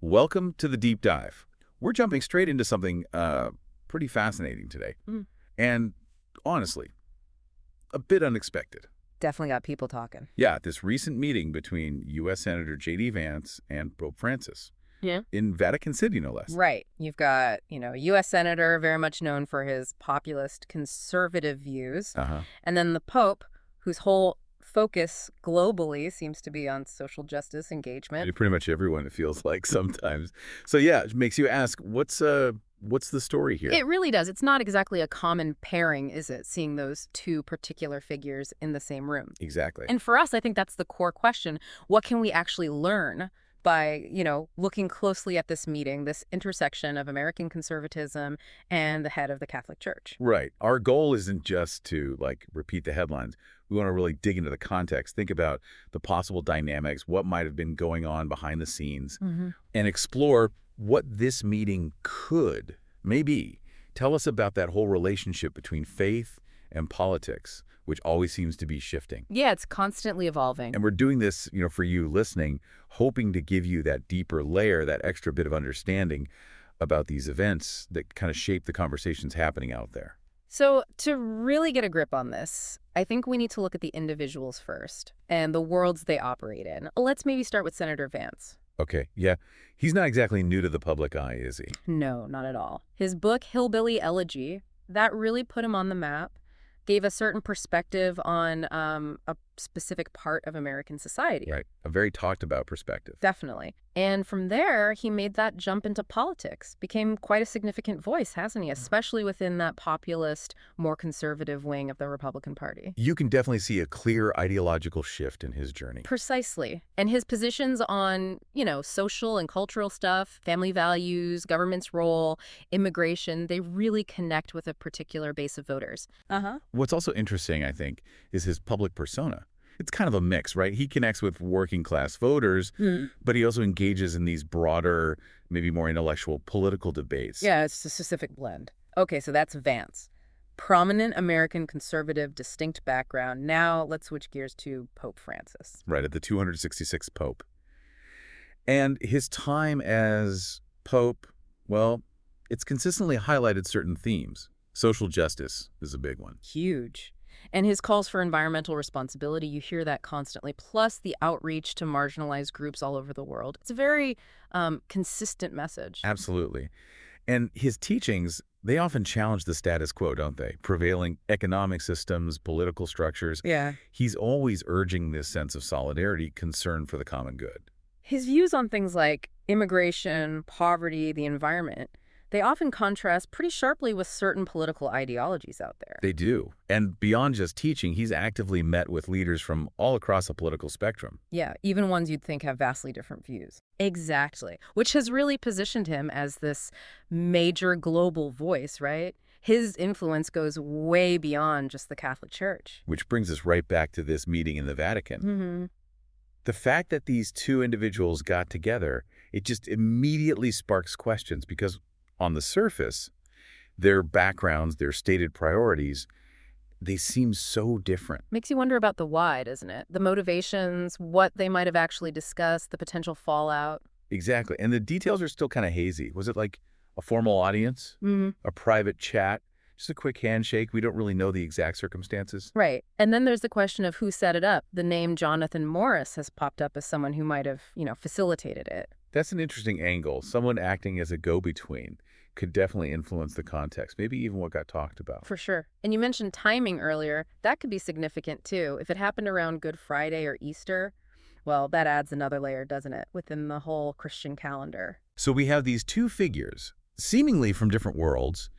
Welcome to the deep dive. We're jumping straight into something pretty fascinating today. And honestly, a bit unexpected. Definitely got people talking. Yeah, this recent meeting between U.S. Senator J.D. Vance and Pope Francis. Yeah. In Vatican City, no less. Right. You've got, a U.S. senator very much known for his populist conservative views. And then the Pope, whose whole focus globally seems to be on social justice engagement. Pretty much everyone, it feels like sometimes. So yeah, it makes you ask, what's the story here? It really does. It's not exactly a common pairing, is it, seeing those two particular figures in the same room? Exactly. And for us, I think that's the core question. What can we actually learn by, looking closely at this meeting, this intersection of American conservatism and the head of the Catholic Church? Right. Our goal isn't just to, repeat the headlines. We want to really dig into the context, think about the possible dynamics, what might have been going on behind the scenes, and explore what this meeting could, maybe, tell us about that whole relationship between faith and politics, which always seems to be shifting. Yeah, it's constantly evolving. And we're doing this, for you listening, hoping to give you that deeper layer, that extra bit of understanding about these events that kind of shape the conversations happening out there. So to really get a grip on this, I think we need to look at the individuals first and the worlds they operate in. Let's maybe start with Senator Vance. Okay, yeah. He's not exactly new to the public eye, is he? No, not at all. His book, Hillbilly Elegy, that really put him on the map, gave a certain perspective on a specific part of American society. Right. A very talked about perspective. Definitely. And from there, he made that jump into politics, became quite a significant voice, hasn't he? Especially within that populist, more conservative wing of the Republican Party. You can definitely see a clear ideological shift in his journey. Precisely. And his positions on, social and cultural stuff, family values, government's role, immigration, they really connect with a particular base of voters. What's also interesting, I think, is his public persona. It's kind of a mix, right? He connects with working class voters, but he also engages in these broader, maybe more intellectual political debates. Yeah, it's a specific blend. Okay, so that's Vance. Prominent American conservative, distinct background. Now let's switch gears to Pope Francis. Right, at the 266th Pope. And his time as Pope, well, it's consistently highlighted certain themes. Social justice is a big one. Huge. And his calls for environmental responsibility, you hear that constantly, plus the outreach to marginalized groups all over the world. It's a very consistent message. Absolutely. And his teachings, they often challenge the status quo, don't they? Prevailing economic systems, political structures. Yeah. He's always urging this sense of solidarity, concern for the common good. His views on things like immigration, poverty, the environment, they often contrast pretty sharply with certain political ideologies out there. They do. And beyond just teaching, he's actively met with leaders from all across the political spectrum. Yeah, even ones you'd think have vastly different views. Exactly. Which has really positioned him as this major global voice, right? His influence goes way beyond just the Catholic Church. Which brings us right back to this meeting in the Vatican. The fact that these two individuals got together, it just immediately sparks questions because on the surface, their backgrounds, their stated priorities, they seem so different. Makes you wonder about the why, doesn't it? The motivations, what they might have actually discussed, the potential fallout. Exactly. And the details are still kind of hazy. Was it like a formal audience, a private chat, just a quick handshake? We don't really know the exact circumstances. Right. And then there's the question of who set it up. The name Jonathan Morris has popped up as someone who might have, facilitated it. That's an interesting angle. Someone acting as a go-between could definitely influence the context, maybe even what got talked about. For sure. And you mentioned timing earlier. That could be significant, too. If it happened around Good Friday or Easter, well, that adds another layer, doesn't it, within the whole Christian calendar. So we have these two figures, seemingly from different worlds,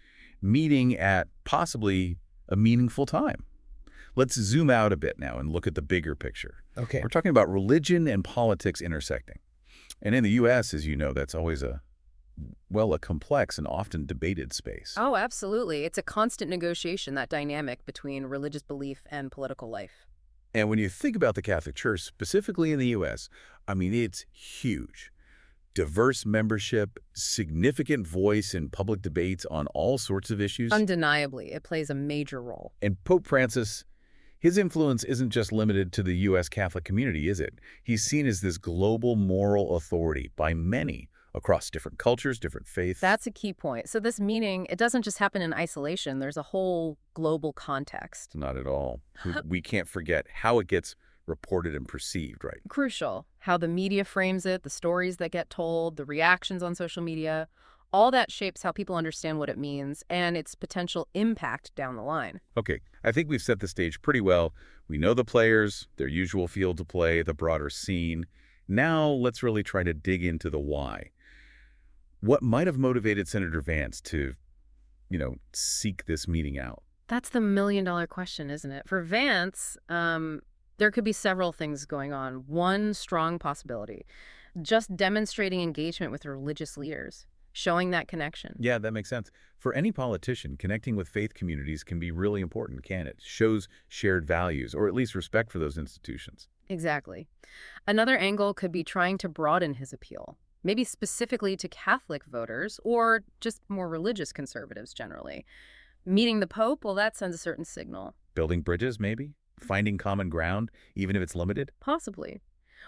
meeting at possibly a meaningful time. Let's zoom out a bit now and look at the bigger picture. Okay. We're talking about religion and politics intersecting. And in the U.S., as you know, that's always a complex and often debated space. Oh, absolutely. It's a constant negotiation, that dynamic between religious belief and political life. And when you think about the Catholic Church, specifically in the U.S., it's huge. Diverse membership, significant voice in public debates on all sorts of issues. Undeniably, it plays a major role. And Pope Francis, his influence isn't just limited to the U.S. Catholic community, is it? He's seen as this global moral authority by many across different cultures, different faiths. That's a key point. So this meeting, it doesn't just happen in isolation. There's a whole global context. Not at all. We can't forget how it gets reported and perceived, right? Crucial. How the media frames it, the stories that get told, the reactions on social media, all that shapes how people understand what it means and its potential impact down the line. Okay, I think we've set the stage pretty well. We know the players, their usual field to play, the broader scene. Now let's really try to dig into the why. What might have motivated Senator Vance to, seek this meeting out? That's the million-dollar question, isn't it? For Vance, there could be several things going on. One strong possibility, just demonstrating engagement with religious leaders, showing that connection. Yeah, that makes sense. For any politician, connecting with faith communities can be really important, can it? Shows shared values, or at least respect for those institutions. Exactly. Another angle could be trying to broaden his appeal, maybe specifically to Catholic voters or just more religious conservatives generally. Meeting the Pope, well, that sends a certain signal. Building bridges, maybe? Finding common ground, even if it's limited? Possibly.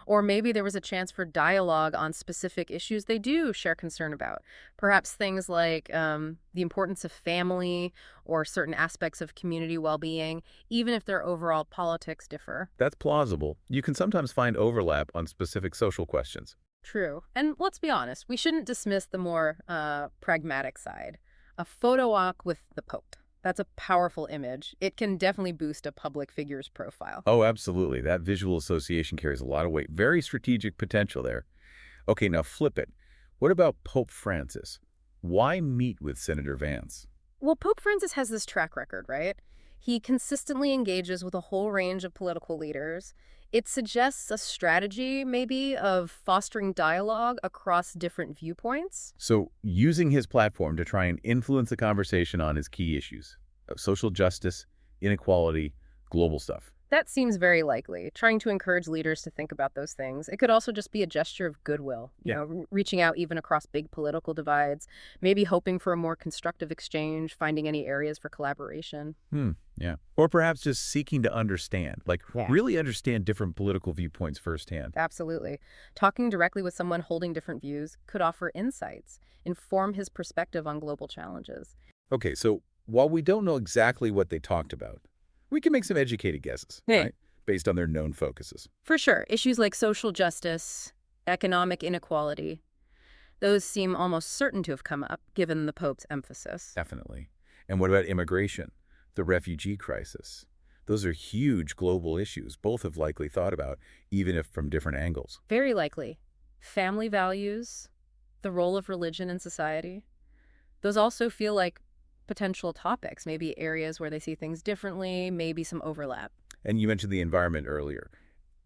Or maybe there was a chance for dialogue on specific issues they do share concern about. Perhaps things like the importance of family or certain aspects of community well-being, even if their overall politics differ. That's plausible. You can sometimes find overlap on specific social questions. True. And let's be honest, we shouldn't dismiss the more pragmatic side. A photo op with the Pope. That's a powerful image. It can definitely boost a public figure's profile. Oh, absolutely. That visual association carries a lot of weight. Very strategic potential there. Okay, now flip it. What about Pope Francis? Why meet with Senator Vance? Well, Pope Francis has this track record, right? He consistently engages with a whole range of political leaders. It suggests a strategy, maybe, of fostering dialogue across different viewpoints. So, using his platform to try and influence the conversation on his key issues, social justice, inequality, global stuff. That seems very likely, trying to encourage leaders to think about those things. It could also just be a gesture of goodwill, reaching out even across big political divides, maybe hoping for a more constructive exchange, finding any areas for collaboration. Yeah. Or perhaps just seeking to understand, really understand different political viewpoints firsthand. Absolutely. Talking directly with someone holding different views could offer insights, inform his perspective on global challenges. Okay, so while we don't know exactly what they talked about, we can make some educated guesses, right? Based on their known focuses. For sure. Issues like social justice, economic inequality, those seem almost certain to have come up, given the Pope's emphasis. Definitely. And what about immigration, the refugee crisis? Those are huge global issues, both have likely thought about, even if from different angles. Very likely. Family values, the role of religion in society, those also feel like potential topics, maybe areas where they see things differently, maybe some overlap. And you mentioned the environment earlier.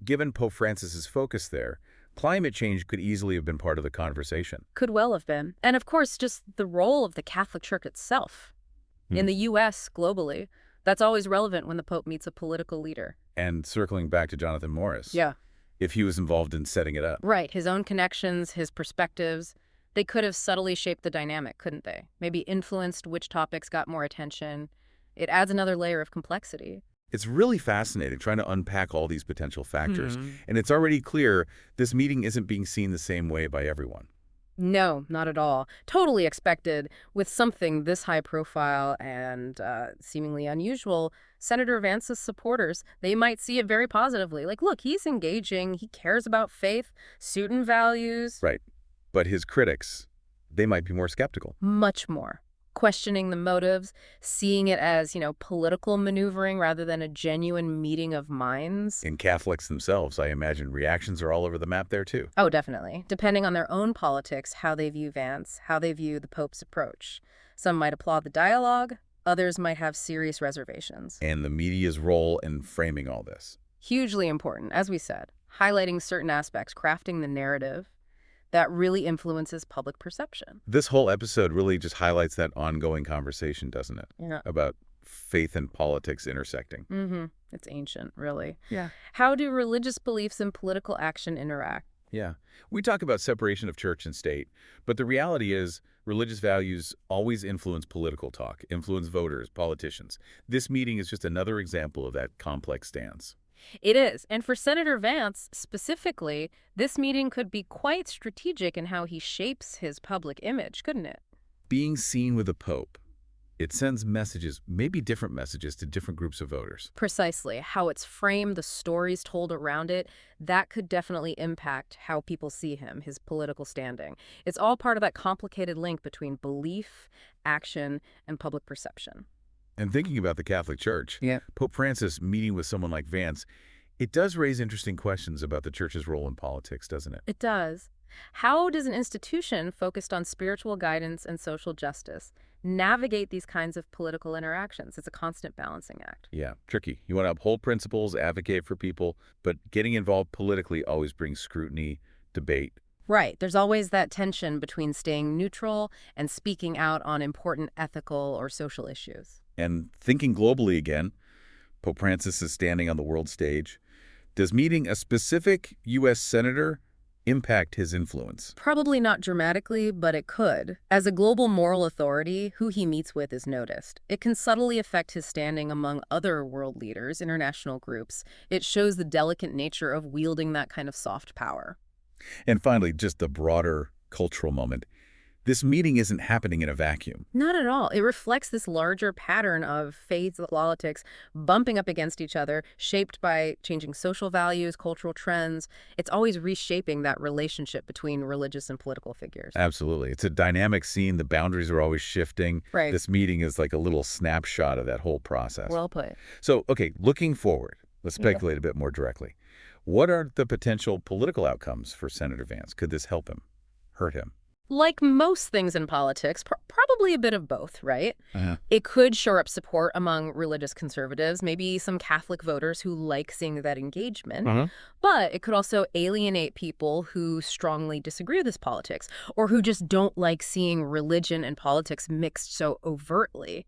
Given Pope Francis's focus there, climate change could easily have been part of the conversation. Could well have been. And of course, just the role of the Catholic Church itself. In the U.S., globally, that's always relevant when the Pope meets a political leader. And circling back to Jonathan Morris. Yeah. If he was involved in setting it up. Right. His own connections, his perspectives. They could have subtly shaped the dynamic, couldn't they? Maybe influenced which topics got more attention. It adds another layer of complexity. It's really fascinating trying to unpack all these potential factors. And it's already clear this meeting isn't being seen the same way by everyone. No, not at all. Totally expected. With something this high profile and seemingly unusual, Senator Vance's supporters, they might see it very positively. Like, look, he's engaging. He cares about faith, student values. Right. But his critics, they might be more skeptical. Much more. Questioning the motives, seeing it as, political maneuvering rather than a genuine meeting of minds. In Catholics themselves, I imagine reactions are all over the map there, too. Oh, definitely. Depending on their own politics, how they view Vance, how they view the Pope's approach. Some might applaud the dialogue, others might have serious reservations. And the media's role in framing all this. Hugely important, as we said, highlighting certain aspects, crafting the narrative that really influences public perception. This whole episode really just highlights that ongoing conversation, doesn't it? Yeah. About faith and politics intersecting. It's ancient, really. Yeah. How do religious beliefs and political action interact? Yeah. We talk about separation of church and state, but the reality is religious values always influence political talk, influence voters, politicians. This meeting is just another example of that complex stance. It is. And for Senator Vance specifically, this meeting could be quite strategic in how he shapes his public image, couldn't it? Being seen with the Pope, it sends messages, maybe different messages, to different groups of voters. Precisely. How it's framed, the stories told around it, that could definitely impact how people see him, his political standing. It's all part of that complicated link between belief, action, and public perception. And thinking about the Catholic Church, Yeah. Pope Francis meeting with someone like Vance, it does raise interesting questions about the Church's role in politics, doesn't it? It does. How does an institution focused on spiritual guidance and social justice navigate these kinds of political interactions? It's a constant balancing act. Yeah, tricky. You want to uphold principles, advocate for people, but getting involved politically always brings scrutiny, debate. Right. There's always that tension between staying neutral and speaking out on important ethical or social issues. And thinking globally again, Pope Francis is standing on the world stage. Does meeting a specific U.S. senator impact his influence? Probably not dramatically, but it could. As a global moral authority, who he meets with is noticed. It can subtly affect his standing among other world leaders, international groups. It shows the delicate nature of wielding that kind of soft power. And finally, just the broader cultural moment. This meeting isn't happening in a vacuum. Not at all. It reflects this larger pattern of faith and politics bumping up against each other, shaped by changing social values, cultural trends. It's always reshaping that relationship between religious and political figures. Absolutely. It's a dynamic scene. The boundaries are always shifting. Right. This meeting is like a little snapshot of that whole process. Well put. So, okay, looking forward, let's speculate a bit more directly. What are the potential political outcomes for Senator Vance? Could this help him, hurt him? Like most things in politics, probably a bit of both, right? Uh-huh. It could shore up support among religious conservatives, maybe some Catholic voters who like seeing that engagement. But it could also alienate people who strongly disagree with this politics or who just don't like seeing religion and politics mixed so overtly.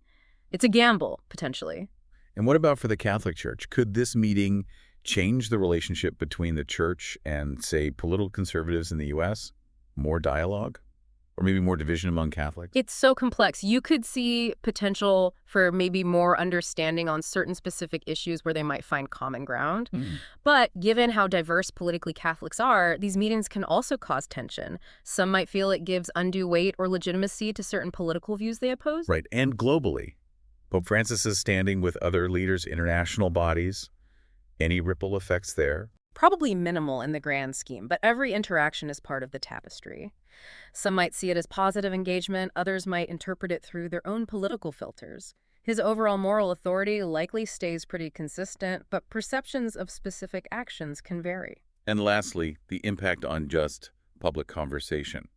It's a gamble, potentially. And what about for the Catholic Church? Could this meeting change the relationship between the church and, say, political conservatives in the U.S.? More dialogue? Or maybe more division among Catholics? It's so complex. You could see potential for maybe more understanding on certain specific issues where they might find common ground. But given how diverse politically Catholics are, these meetings can also cause tension. Some might feel it gives undue weight or legitimacy to certain political views they oppose. Right, and globally. Pope Francis is standing with other leaders, international bodies. Any ripple effects there? Probably minimal in the grand scheme, but every interaction is part of the tapestry. Some might see it as positive engagement, others might interpret it through their own political filters. His overall moral authority likely stays pretty consistent, but perceptions of specific actions can vary. And lastly, the impact on just public conversation.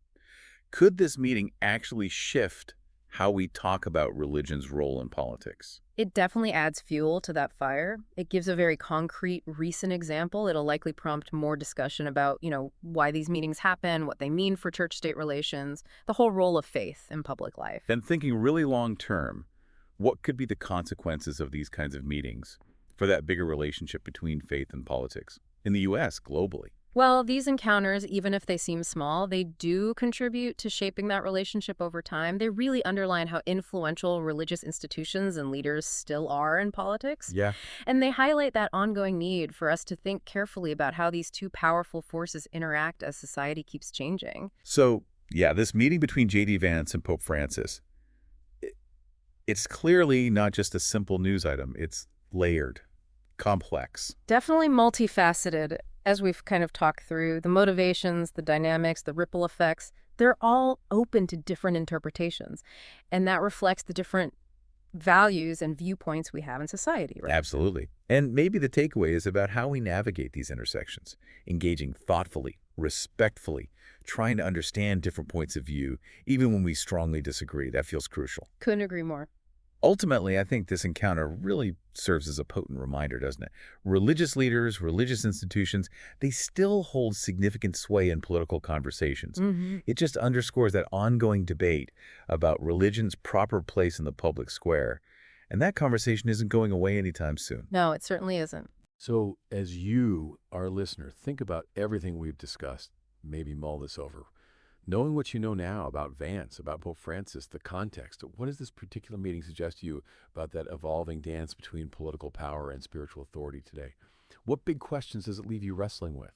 Could this meeting actually shift how we talk about religion's role in politics? It definitely adds fuel to that fire. It gives a very concrete, recent example. It'll likely prompt more discussion about, why these meetings happen, what they mean for church-state relations, the whole role of faith in public life. Then thinking really long term, what could be the consequences of these kinds of meetings for that bigger relationship between faith and politics in the U.S., globally? Well, these encounters, even if they seem small, they do contribute to shaping that relationship over time. They really underline how influential religious institutions and leaders still are in politics. Yeah. And they highlight that ongoing need for us to think carefully about how these two powerful forces interact as society keeps changing. So, yeah, this meeting between J.D. Vance and Pope Francis, it's clearly not just a simple news item. It's layered, complex. Definitely multifaceted. As we've kind of talked through, the motivations, the dynamics, the ripple effects, they're all open to different interpretations. And that reflects the different values and viewpoints we have in society, right? Absolutely. And maybe the takeaway is about how we navigate these intersections, engaging thoughtfully, respectfully, trying to understand different points of view, even when we strongly disagree. That feels crucial. Couldn't agree more. Ultimately, I think this encounter really serves as a potent reminder, doesn't it? Religious leaders, religious institutions, they still hold significant sway in political conversations. It just underscores that ongoing debate about religion's proper place in the public square. And that conversation isn't going away anytime soon. No, it certainly isn't. So as you, our listener, think about everything we've discussed, maybe mull this over. Knowing what you know now about Vance, about Pope Francis, the context, what does this particular meeting suggest to you about that evolving dance between political power and spiritual authority today? What big questions does it leave you wrestling with?